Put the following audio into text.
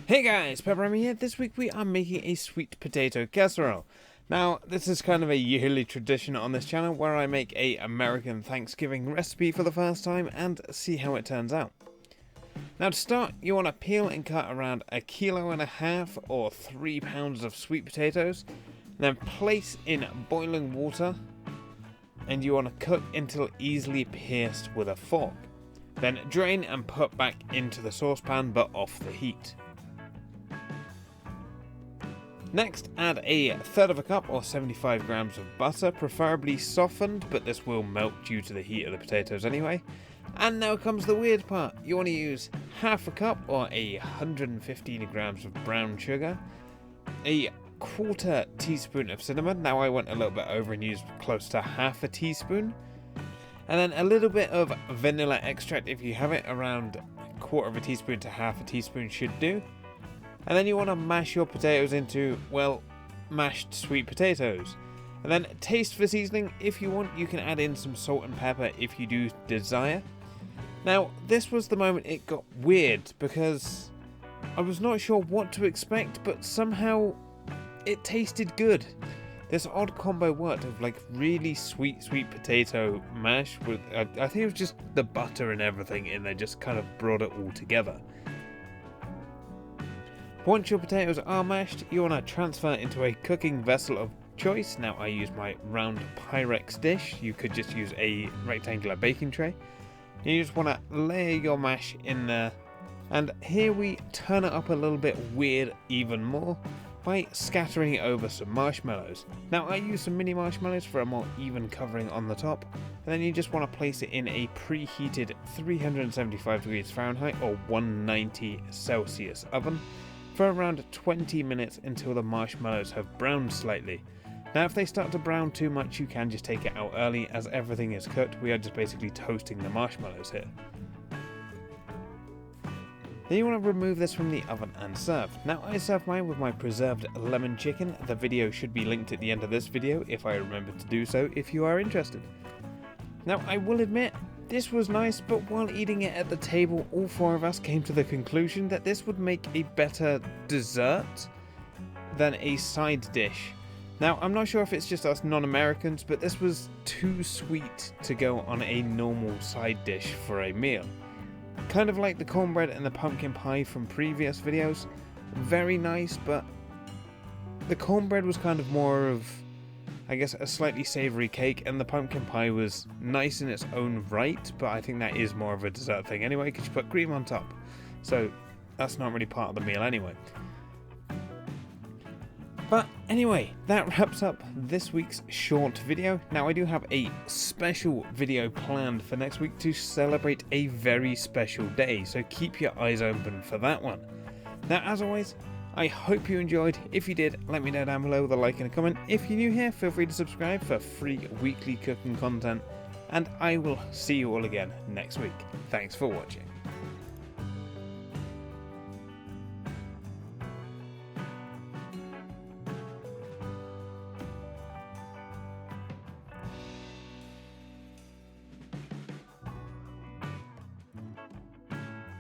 Hey guys, PepperAmmy here. This week we are making a sweet potato casserole. Now, this is kind of a yearly tradition on this channel where I make a American Thanksgiving recipe for the first time and see how it turns out. Now to start, you want to peel and cut around 1.5 kilos or 3 pounds of sweet potatoes, then place in boiling water, and you want to cook until easily pierced with a fork. Then drain and put back into the saucepan but off the heat. Next, add 1/3 cup or 75 grams of butter, preferably softened, but this will melt due to the heat of the potatoes anyway. And now comes the weird part. You want to use 1/2 cup or 115 grams of brown sugar, 1/4 teaspoon of cinnamon. Now I went a little bit over and used close to 1/2 teaspoon. And then a little bit of vanilla extract if you have it, around 1/4 teaspoon to 1/2 teaspoon should do. And then you want to mash your potatoes into, well, mashed sweet potatoes. And then taste for seasoning. If you want, you can add in some salt and pepper if you do desire. Now, this was the moment it got weird because I was not sure what to expect, but somehow it tasted good. This odd combo worked of like really sweet potato mash with, I think it was just the butter and everything in there just kind of brought it all together. Once your potatoes are mashed, you want to transfer into a cooking vessel of choice. Now I use my round Pyrex dish. You could just use a rectangular baking tray. You just want to layer your mash in there. And here we turn it up a little bit weird even more by scattering it over some marshmallows. Now I use some mini marshmallows for a more even covering on the top. And then you just want to place it in a preheated 375 degrees Fahrenheit or 190 Celsius oven for around 20 minutes until the marshmallows have browned slightly. Now if they start to brown too much, you can just take it out early. As everything is cooked, we are just basically toasting the marshmallows here. Then you want to remove this from the oven and serve. Now I serve mine with my preserved lemon chicken. The video should be linked at the end of this video if I remember to do so if you are interested. Now I will admit, this was nice, but while eating it at the table, all 4 of us came to the conclusion that this would make a better dessert than a side dish. Now, I'm not sure if it's just us non-Americans, but this was too sweet to go on a normal side dish for a meal. Kind of like the cornbread and the pumpkin pie from previous videos. Very nice, but the cornbread was kind of more of, I guess, a slightly savoury cake, and the pumpkin pie was nice in its own right, but I think that is more of a dessert thing anyway, because you put cream on top. So that's not really part of the meal anyway. But anyway, that wraps up this week's short video. Now I do have a special video planned for next week to celebrate a very special day, so keep your eyes open for that one. Now as always, I hope you enjoyed. If you did, let me know down below with a like and a comment. If you're new here, feel free to subscribe for free weekly cooking content, and I will see you all again next week. Thanks for watching.